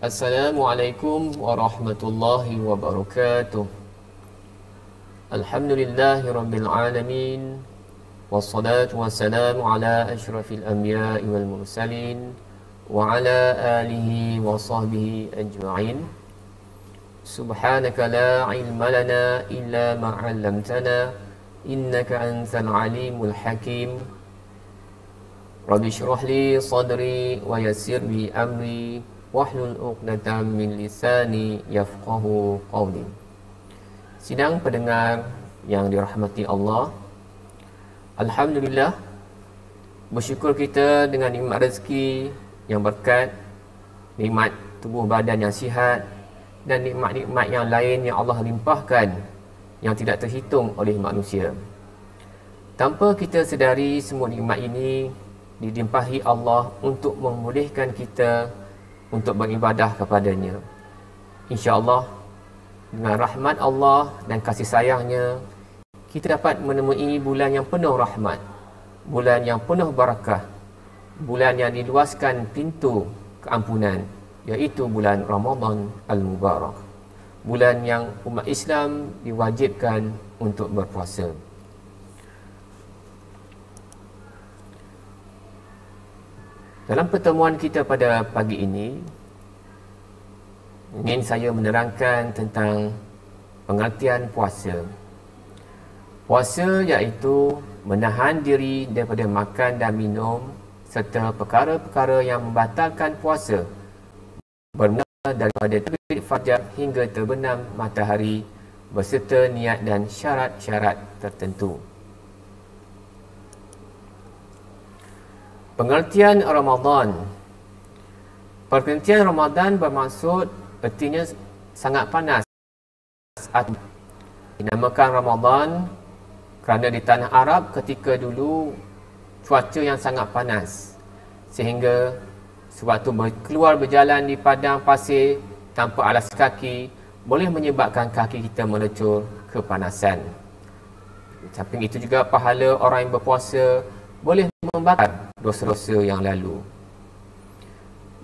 Assalamualaikum warahmatullahi wabarakatuh. Alhamdulillahi rabbil alamin. Wassalatu wassalamu ala asyrafil anbiya'i wal mursalin wa ala alihi wa sahbihi ajma'in. Subhanaka la ilma lana illa ma 'allamtana innaka antal alimul hakim. Rabbi shrah li sadri wa yassir li amri wahlul 'uqdatam min lisani yafqahu qawli. Sidang pendengar yang dirahmati Allah, alhamdulillah, bersyukur kita dengan nikmat rezeki yang berkat, nikmat tubuh badan yang sihat dan nikmat-nikmat yang lain yang Allah limpahkan yang tidak terhitung oleh manusia. Tanpa kita sedari, semua nikmat ini dilimpahi Allah untuk memulihkan kita untuk beribadah kepadanya. InsyaAllah, dengan rahmat Allah dan kasih sayangnya, kita dapat menemui bulan yang penuh rahmat, bulan yang penuh barakah, bulan yang diluaskan pintu keampunan, iaitu bulan Ramadan Al-Mubarak, bulan yang umat Islam diwajibkan untuk berpuasa. Dalam pertemuan kita pada pagi ini, ingin saya menerangkan tentang pengertian puasa. Puasa iaitu menahan diri daripada makan dan minum serta perkara-perkara yang membatalkan puasa, bermula daripada terbit fajar hingga terbenam matahari berserta niat dan syarat-syarat tertentu. Pengertian Ramadan. Pengertian Ramadan bermaksud artinya sangat panas. Dinamakan Ramadan kerana di tanah Arab ketika dulu cuaca yang sangat panas, sehingga sewaktu keluar berjalan di padang pasir tanpa alas kaki boleh menyebabkan kaki kita melecur kepanasan. Di samping itu juga pahala orang yang berpuasa boleh membakar dosa-dosa yang lalu.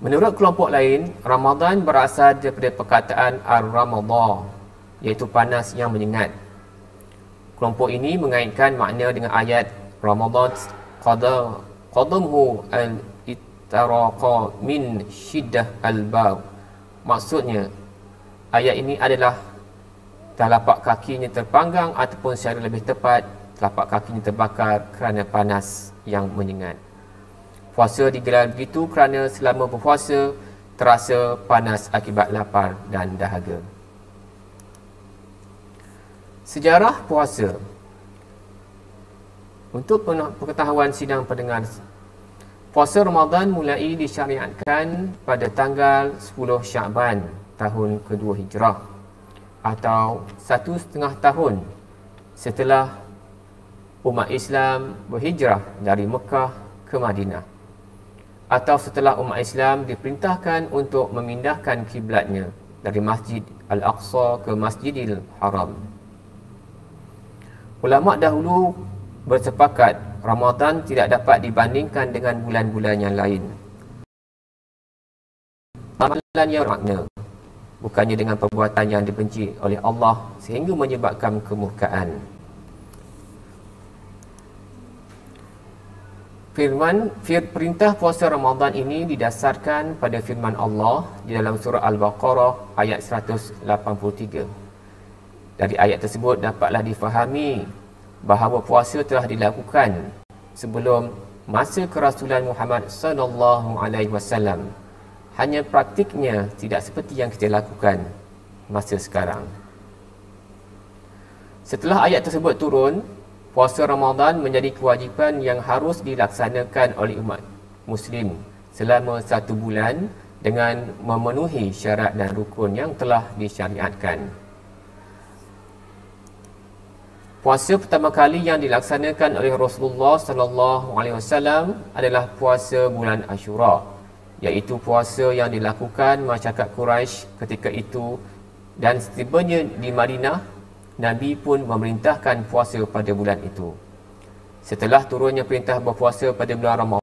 Menurut kelompok lain, Ramadan berasal daripada perkataan Ar-Ramadah, iaitu panas yang menyengat. Kelompok ini mengaitkan makna dengan ayat Ramadan qadamhu al-ittaraqa min shiddah al-bab. Maksudnya, ayat ini adalah telapak kakinya terpanggang ataupun secara lebih tepat, telapak kakinya terbakar kerana panas yang menyengat. Puasa digelar begitu kerana selama berpuasa terasa panas akibat lapar dan dahaga. Sejarah puasa. Untuk pengetahuan sidang pendengar, puasa Ramadan mulai disyariatkan pada tanggal 10 Sya'ban tahun kedua Hijrah, atau 1,5 tahun setelah umat Islam berhijrah dari Mekah ke Madinah, atau setelah umat Islam diperintahkan untuk memindahkan kiblatnya dari Masjid Al-Aqsa ke Masjidil Haram. Ulama dahulu bersepakat Ramadan tidak dapat dibandingkan dengan bulan-bulan yang lain. Amalan yang bermakna, bukannya dengan perbuatan yang dibenci oleh Allah sehingga menyebabkan kemurkaan. Perintah puasa Ramadan ini didasarkan pada firman Allah di dalam surah Al-Baqarah ayat 183. Dari ayat tersebut dapatlah difahami bahawa puasa telah dilakukan sebelum masa kerasulan Muhammad sallallahu alaihi wasallam. Hanya praktiknya tidak seperti yang kita lakukan masa sekarang. Setelah ayat tersebut turun, puasa Ramadan menjadi kewajipan yang harus dilaksanakan oleh umat Muslim selama 1 bulan dengan memenuhi syarat dan rukun yang telah disyariatkan. Puasa pertama kali yang dilaksanakan oleh Rasulullah sallallahu alaihi wasallam adalah puasa bulan Ashura, iaitu puasa yang dilakukan masyarakat Quraisy ketika itu, dan setibanya di Madinah, Nabi pun memerintahkan puasa pada bulan itu. Setelah turunnya perintah berpuasa pada bulan Ramadan,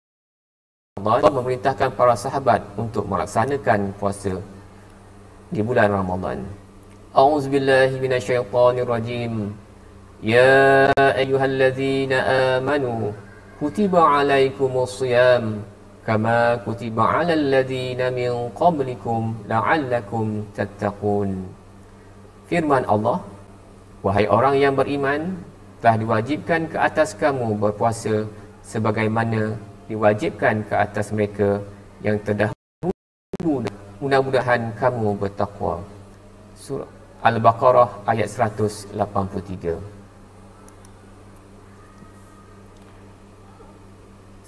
Allah memerintahkan para sahabat untuk melaksanakan puasa di bulan Ramadan. A'udzubillahi minasyaitonirrajim. Ya ayyuhallazina amanu kutiba alaikumusiyam kama kutiba alal ladzina min qablikum la'allakum tattaqun. Firman Allah, wahai orang yang beriman, telah diwajibkan ke atas kamu berpuasa sebagaimana diwajibkan ke atas mereka yang terdahulu, mudah-mudahan kamu bertakwa. Surah Al-Baqarah ayat 183.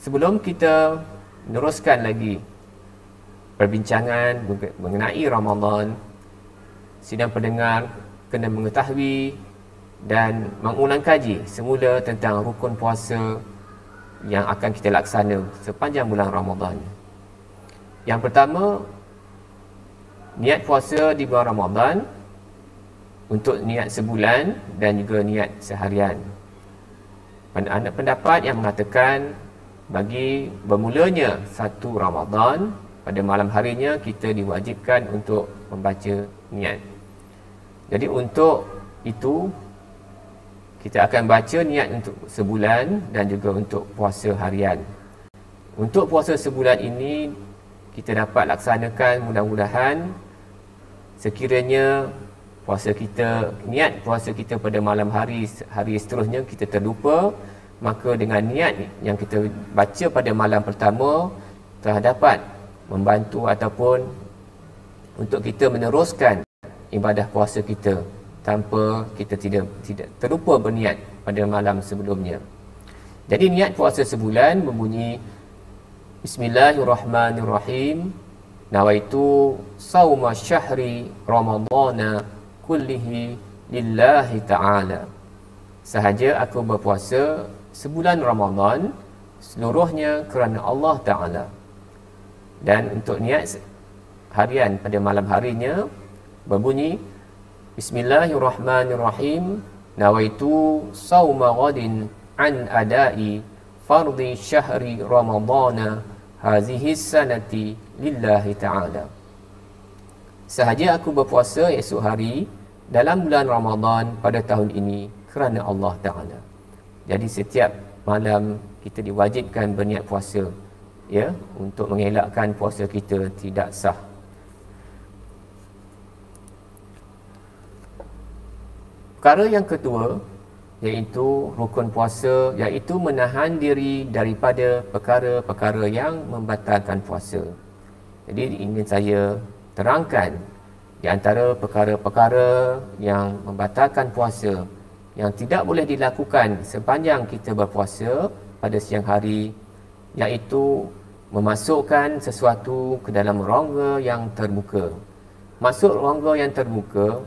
Sebelum kita meneruskan lagi perbincangan mengenai Ramadan, sidang pendengar kena mengetahui dan mengulang kaji semula tentang rukun puasa yang akan kita laksana sepanjang bulan Ramadan. Yang pertama, niat puasa di bulan Ramadan untuk niat sebulan dan juga niat seharian. Ada pendapat yang mengatakan bagi bermulanya satu Ramadan, pada malam harinya kita diwajibkan untuk membaca niat. Jadi untuk itu kita akan baca niat untuk sebulan dan juga untuk puasa harian. Untuk puasa sebulan ini kita dapat laksanakan mudah-mudahan sekiranya puasa kita, niat puasa kita pada malam hari seterusnya kita terlupa, maka dengan niat yang kita baca pada malam pertama telah dapat membantu ataupun untuk kita meneruskan ibadah puasa kita tanpa kita tidak terlupa berniat pada malam sebelumnya. Jadi niat puasa sebulan berbunyi Bismillahirrahmanirrahim. Nawaitu sauma syahri ramadana kullihi lillahi ta'ala. Sahaja aku berpuasa sebulan Ramadan seluruhnya kerana Allah Ta'ala. Dan untuk niat harian pada malam harinya berbunyi Bismillahirrahmanirrahim. Nawaitu sawma ghadin an adai fardhi syahri ramadana hazihi sanati lillahi ta'ala. Sahaja aku berpuasa esok hari dalam bulan Ramadan pada tahun ini kerana Allah Ta'ala. Jadi setiap malam kita diwajibkan berniat puasa, ya, untuk mengelakkan puasa kita tidak sah. Perkara yang kedua iaitu rukun puasa, iaitu menahan diri daripada perkara-perkara yang membatalkan puasa. Jadi ingin saya terangkan di antara perkara-perkara yang membatalkan puasa yang tidak boleh dilakukan sepanjang kita berpuasa pada siang hari, iaitu memasukkan sesuatu ke dalam rongga yang terbuka. Masuk rongga yang terbuka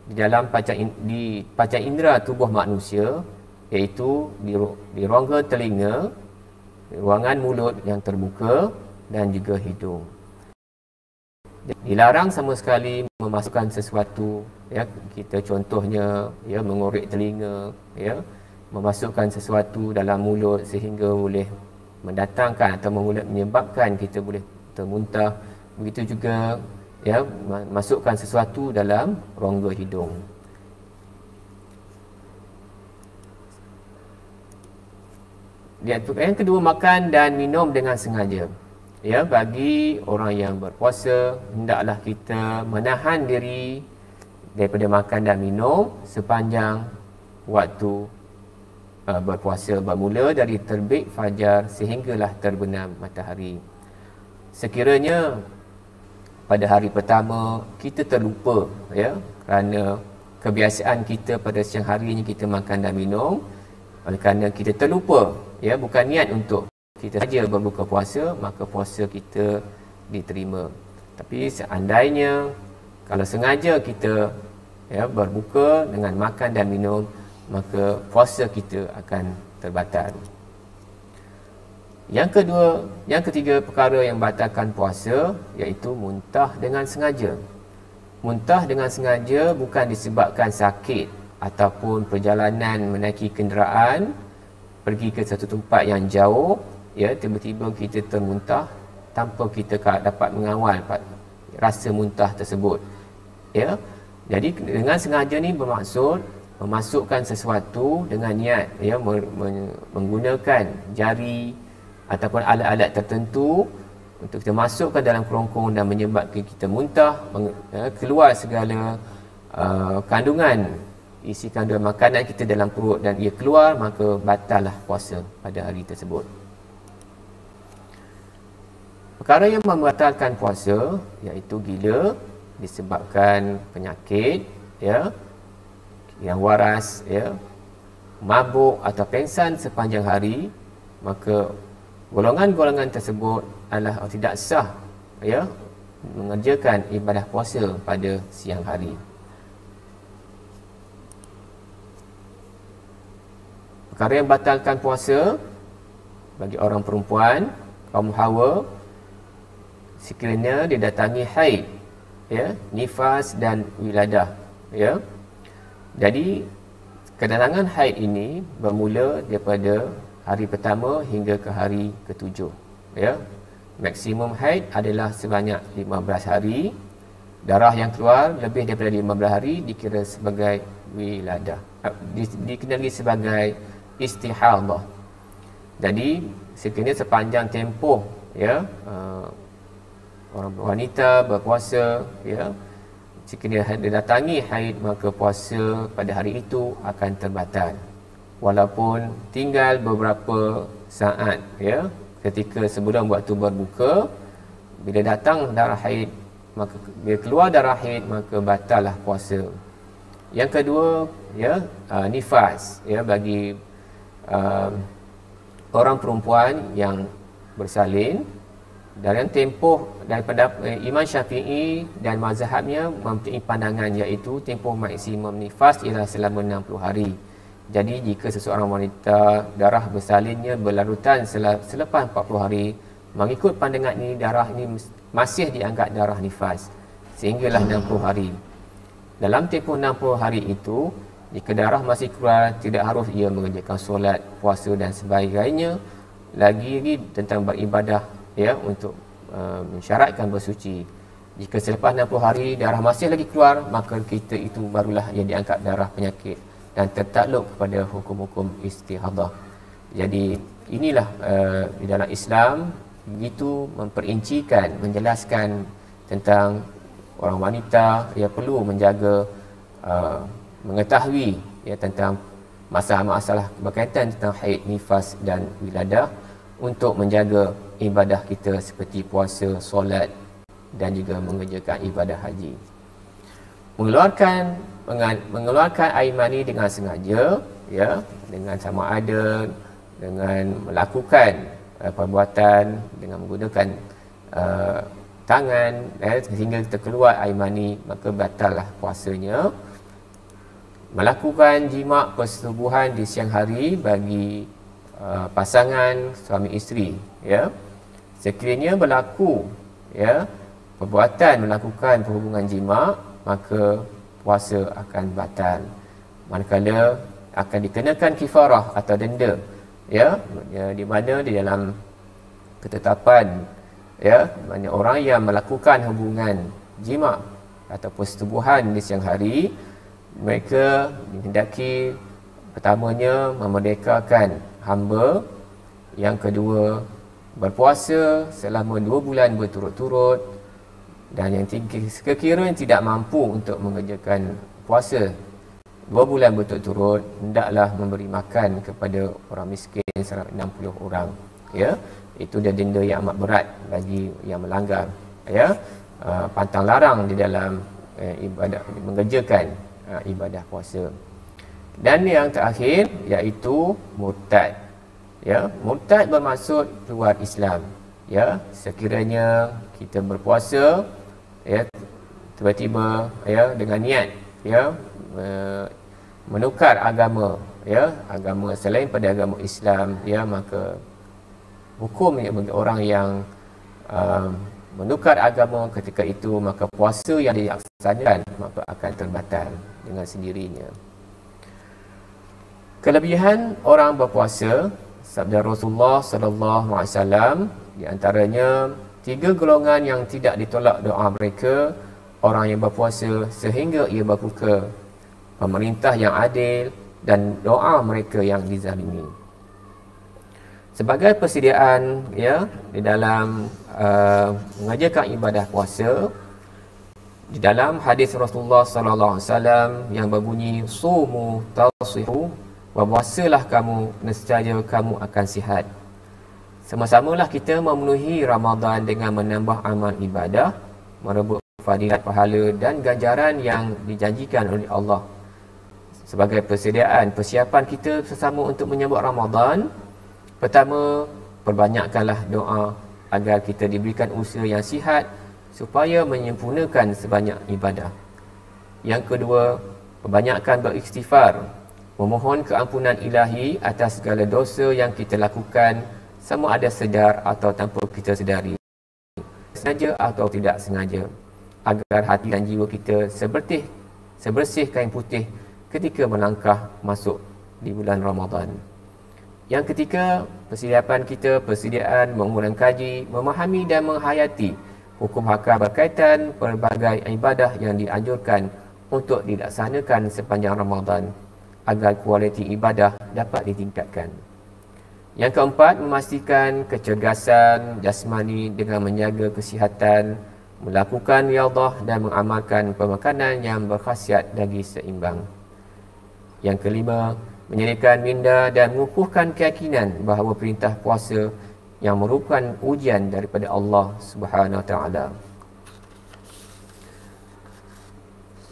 di dalam panca indera tubuh manusia, iaitu di rongga telinga, ruangan mulut yang terbuka dan juga hidung. Dilarang sama sekali memasukkan sesuatu, ya, kita contohnya, ya, mengorek telinga, ya, memasukkan sesuatu dalam mulut sehingga boleh mendatangkan atau menyebabkan kita boleh termuntah. Begitu juga, ya, masukkan sesuatu dalam rongga hidung. Yang kedua, makan dan minum dengan sengaja. Ya, bagi orang yang berpuasa, hendaklah kita menahan diri daripada makan dan minum sepanjang waktu berpuasa, bermula dari terbit fajar sehinggalah terbenam matahari. Sekiranya pada hari pertama kita terlupa, ya, kerana kebiasaan kita pada siang hari ini kita makan dan minum, oleh kerana kita terlupa, ya, bukan niat untuk kita saja berbuka puasa, maka puasa kita diterima. Tapi seandainya kalau sengaja kita, ya, berbuka dengan makan dan minum, maka puasa kita akan terbatal. Yang ketiga perkara yang batalkan puasa iaitu muntah dengan sengaja. Muntah dengan sengaja bukan disebabkan sakit ataupun perjalanan menaiki kenderaan pergi ke satu tempat yang jauh, ya, tiba-tiba kita termuntah tanpa kita dapat mengawal rasa muntah tersebut. Ya. Jadi dengan sengaja ni bermaksud memasukkan sesuatu dengan niat, ya, menggunakan jari ataupun alat-alat tertentu untuk kita masukkan dalam kerongkong dan menyebabkan kita muntah, keluar segala kandungan, isi kandungan makanan kita dalam perut dan ia keluar, maka batallah puasa pada hari tersebut. Perkara yang membatalkan puasa iaitu gila disebabkan penyakit, ya, yang waras, ya, mabuk atau pengsan sepanjang hari, maka golongan-golongan tersebut adalah tidak sah, ya, mengerjakan ibadah puasa pada siang hari. Perkara yang batalkan puasa bagi orang perempuan, kaum hawa, sekiranya didatangi haid, ya, nifas dan wiladah, ya. Jadi kedatangan haid ini bermula daripada hari pertama hingga ke hari ke-7, ya. Maksimum haid adalah sebanyak 15 hari. Darah yang keluar lebih daripada 15 hari dikira sebagai wiladah, dikenali sebagai istihadah. Jadi sekiranya sepanjang tempoh, ya, orang wanita berpuasa, ya, sekiranya didatangi haid, maka puasa pada hari itu akan terbatal walaupun tinggal beberapa saat, ya, ketika sebelum waktu berbuka. Bila datang darah haid, maka bila keluar darah haid, maka batallah puasa. Yang kedua, ya, nifas, ya, bagi orang perempuan yang bersalin. Dalam tempoh daripada Imam Syafi'i dan mazhabnya mempunyai pandangan iaitu tempoh maksimum nifas ialah selama 60 hari. Jadi jika seseorang wanita darah bersalinnya berlarutan selepas 40 hari, mengikut pandangan ini darah ini masih dianggap darah nifas sehinggalah 60 hari. Dalam tempoh 60 hari itu, jika darah masih keluar, tidak harus ia mengerjakan solat, puasa dan sebagainya. Lagi tentang beribadah, ya, untuk mensyaratkan bersuci. Jika selepas 60 hari darah masih lagi keluar, maka kita itu barulah yang diangkat darah penyakit dan tertakluk kepada hukum-hukum istihadah. Jadi inilah di dalam Islam begitu memperincikan, menjelaskan tentang orang wanita yang perlu menjaga, mengetahui, ya, tentang masalah-masalah berkaitan tentang haid, nifas dan wiladah untuk menjaga ibadah kita seperti puasa, solat dan juga mengerjakan ibadah haji. Mengeluarkan air mani dengan sengaja, ya, dengan sama ada dengan melakukan perbuatan dengan menggunakan tangan, sehingga kita keluar air mani, maka batallah puasanya. Melakukan jima' persetubuhan di siang hari bagi pasangan suami isteri, ya, sekiranya berlaku, ya, perbuatan melakukan perhubungan jima', maka puasa akan batal. Manakala akan dikenakan kifarah atau denda, ya, di mana di dalam ketetapan, ya, mana orang yang melakukan hubungan jima' atau persetubuhan di siang hari, mereka dihendaki pertamanya memerdekakan hamba, yang kedua berpuasa selama 2 bulan berturut-turut, dan yang sekiranya tidak mampu untuk mengerjakan puasa 2 bulan berturut-turut, hendaklah memberi makan kepada orang miskin sebanyak 60 orang, ya. Itu dia denda yang amat berat bagi yang melanggar, ya, pantang larang di dalam ibadah, mengerjakan ibadah puasa. Dan yang terakhir iaitu murtad, ya. Murtad bermaksud keluar Islam, ya. Sekiranya kita berpuasa, ya, tiba-tiba, ya, dengan niat, ya, menukar agama, ya, agama selain pada agama Islam, ya, maka hukumnya bagi orang yang menukar agama ketika itu, maka puasa yang dilaksanakan maka akan terbatal dengan sendirinya. Kelebihan orang berpuasa, sabda Rasulullah sallallahu alaihi wasallam, di antaranya 3 golongan yang tidak ditolak doa mereka orang yang berpuasa sehingga ia berbuka, pemerintah yang adil, dan doa mereka yang dizalimi. Sebagai persediaan ya di dalam mengerjakan ibadah puasa, di dalam hadis Rasulullah sallallahu alaihi wasallam yang berbunyi sumu tasihu, berpuasalah kamu nescaya kamu akan sihat. Sama-samalah kita memenuhi Ramadan dengan menambah amal ibadah, merebut fadilat pahala dan ganjaran yang dijanjikan oleh Allah. Sebagai persediaan persiapan kita sesama untuk menyambut Ramadan, pertama, perbanyakkanlah doa agar kita diberikan usaha yang sihat supaya menyempurnakan sebanyak ibadah. Yang kedua, perbanyakkan beristighfar, memohon keampunan ilahi atas segala dosa yang kita lakukan, sama ada sedar atau tanpa kita sedari, sengaja atau tidak sengaja, agar hati dan jiwa kita sebersih kain putih ketika melangkah masuk di bulan Ramadan. Yang ketiga, persediaan mengulang kaji, memahami dan menghayati hukum hakam berkaitan pelbagai ibadah yang dianjurkan untuk dilaksanakan sepanjang Ramadan agar kualiti ibadah dapat ditingkatkan. Yang keempat, memastikan kecergasan jasmani dengan menjaga kesihatan, melakukan riyadhah dan mengamalkan pemakanan yang berkhasiat daging seimbang. Yang kelima, menyediakan minda dan mengukuhkan keyakinan bahawa perintah puasa yang merupakan ujian daripada Allah Subhanahu Wa Taala.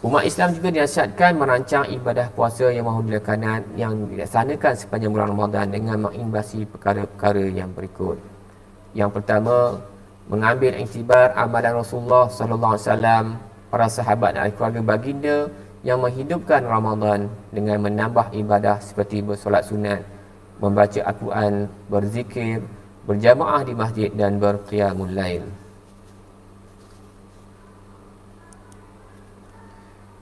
Umat Islam juga dinasihatkan merancang ibadah puasa yang mahu dilaksanakan sepanjang bulan Ramadan dengan mengimbasi perkara-perkara yang berikut. Yang pertama, mengambil iktibar amalan Rasulullah sallallahu alaihi wasallam, para sahabat dan keluarga baginda yang menghidupkan Ramadan dengan menambah ibadah seperti bersolat sunat, membaca Al-Quran, berzikir, berjamaah di masjid dan berqiyamul lail.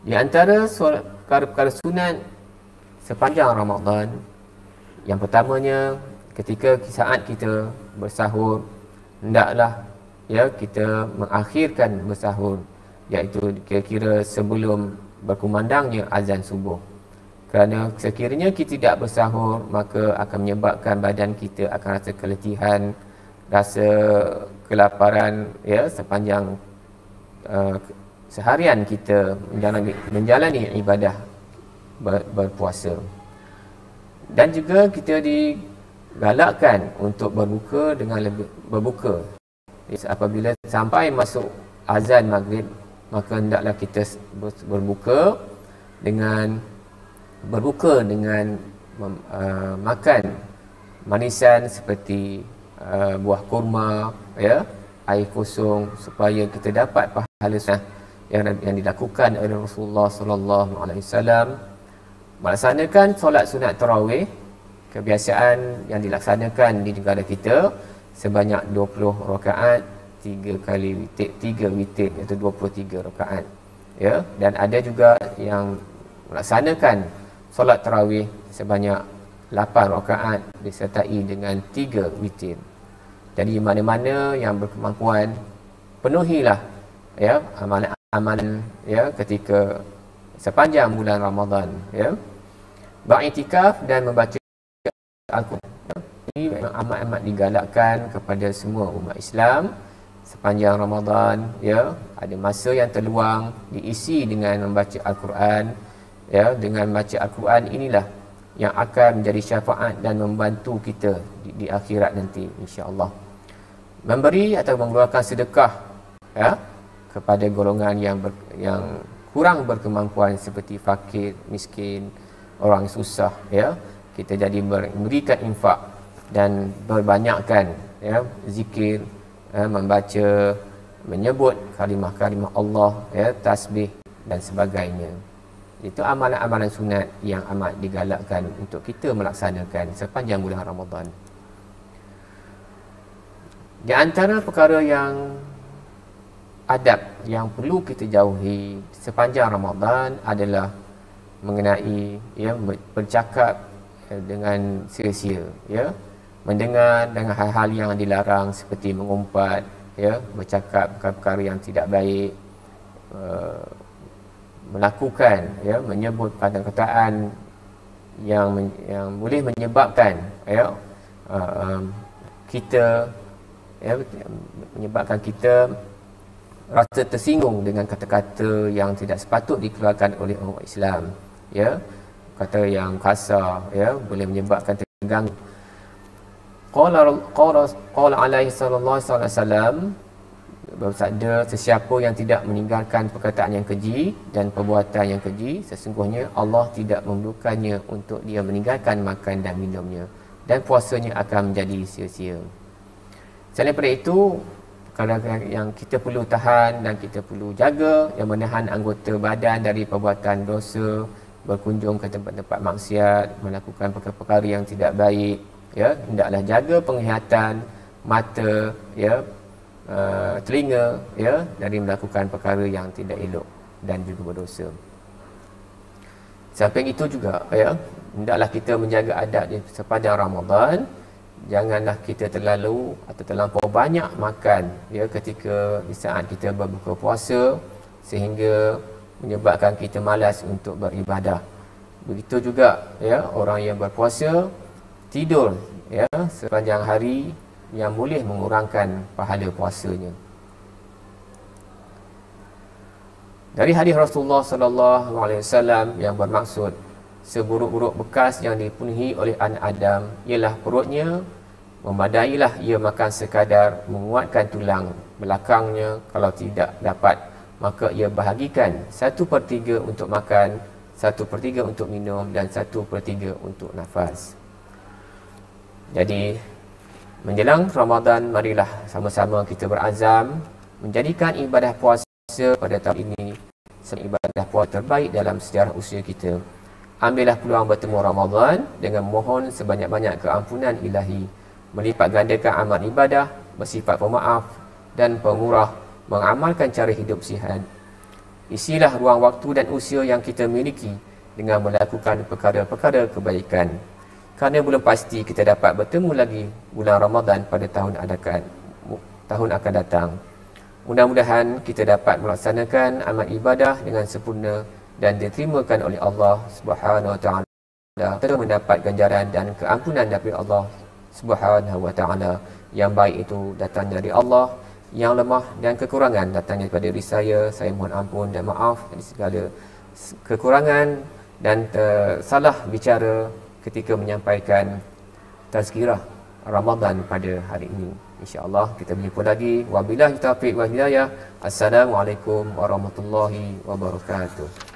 Di antara perkara sunat sepanjang Ramadan, yang pertamanya ketika saat kita bersahur, hendaklah kita mengakhirkan bersahur, iaitu kira-kira sebelum berkumandangnya azan subuh. Kerana sekiranya kita tidak bersahur, maka akan menyebabkan badan kita akan rasa keletihan, rasa kelaparan sepanjang seharian kita menjalani ibadah berpuasa. Dan juga kita digalakkan untuk berbuka dengan berbuka. Apabila sampai masuk azan maghrib, maka hendaklah kita berbuka dengan makan manisan seperti buah kurma, air kosong, supaya kita dapat pahala sunat yang dilakukan oleh Rasulullah sallallahu alaihi wasallam. Melaksanakan solat sunat tarawih, kebiasaan yang dilaksanakan di negara kita, sebanyak 20 rakaat, 3 kali witir, 3 witir, iaitu 23 rakaat. Dan ada juga yang melaksanakan solat tarawih sebanyak 8 rakaat disertai dengan 3 witir. Jadi mana-mana yang berkemampuan, penuhilah amalan ketika sepanjang bulan Ramadan, beriktikaf dan membaca Al-Quran. Ini memang amat-amat digalakkan kepada semua umat Islam sepanjang Ramadan. Ada masa yang terluang diisi dengan membaca Al-Quran. Dengan baca Al-Quran inilah yang akan menjadi syafaat dan membantu kita di akhirat nanti, insya-Allah. Memberi atau mengeluarkan sedekah kepada golongan yang kurang berkemampuan seperti fakir, miskin, orang susah, kita jadi memberikan infak dan berbanyakkan zikir, membaca, menyebut kalimah-kalimah Allah, tasbih dan sebagainya. Itu amalan-amalan sunat yang amat digalakkan untuk kita melaksanakan sepanjang bulan Ramadan. Di antara perkara yang adab yang perlu kita jauhi sepanjang Ramadan adalah mengenai bercakap dengan sia-sia, mendengar dengan hal-hal yang dilarang seperti mengumpat, bercakap perkara yang tidak baik, melakukan, ya, menyebut perkataan yang boleh menyebabkan, ya, kita, ya, menyebabkan kita rasa tersinggung dengan kata-kata yang tidak sepatut dikeluarkan oleh orang Islam, ya, kata yang kasar, ya, boleh menyebabkan terganggu. Qala alaihi sallallahu alaihi wasallam bersabda, sesiapa yang tidak meninggalkan perkataan yang keji dan perbuatan yang keji, sesungguhnya Allah tidak memerlukannya untuk dia meninggalkan makan dan minumnya, dan puasanya akan menjadi sia-sia. Selain daripada itu, perkara yang kita perlu tahan dan kita perlu jaga, yang menahan anggota badan dari perbuatan dosa, berkunjung ke tempat-tempat maksiat, melakukan perkara-perkara yang tidak baik, ya, hendaklah jaga penglihatan mata, ya, telinga, ya, dari melakukan perkara yang tidak elok dan juga berdosa. Samping itu juga, ya, hendaklah kita menjaga adab di sepanjang Ramadan. Janganlah kita terlalu atau terlampau banyak makan, ya, ketika di saat kita berbuka puasa, sehingga menyebabkan kita malas untuk beribadah. Begitu juga, ya, orang yang berpuasa tidur, ya, sepanjang hari, yang boleh mengurangkan pahala puasanya. Dari hadis Rasulullah sallallahu alaihi wasallam yang bermaksud, seburuk-buruk bekas yang dipenuhi oleh anak Adam ialah perutnya, memadailah ia makan sekadar menguatkan tulang belakangnya, kalau tidak dapat maka ia bahagikan 1/3 untuk makan, 1/3 untuk minum, dan 1/3 untuk nafas. Jadi menjelang Ramadan, marilah sama-sama kita berazam menjadikan ibadah puasa pada tahun ini sebagai ibadah puasa terbaik dalam sejarah usia kita. Ambillah peluang bertemu Ramadan dengan mohon sebanyak-banyak keampunan ilahi, melipat gandakan amal ibadah, bersifat pemaaf dan pemurah, mengamalkan cara hidup sihat. Isilah ruang waktu dan usia yang kita miliki dengan melakukan perkara-perkara kebaikan, kerana belum pasti kita dapat bertemu lagi bulan Ramadan pada tahun akan datang. Mudah-mudahan kita dapat melaksanakan amal ibadah dengan sempurna dan diterimakan oleh Allah Subhanahu wa taala, serta mendapat ganjaran dan keampunan daripada Allah Subhanahu wa taala. Yang baik itu datang dari Allah, yang lemah dan kekurangan datangnya daripada diri saya. Saya mohon ampun dan maaf dari segala kekurangan dan salah bicara ketika menyampaikan tazkirah Ramadan pada hari ini. InsyaAllah kita berjumpa lagi. Wabillahi taufiq wal hidayah. Assalamualaikum warahmatullahi wabarakatuh.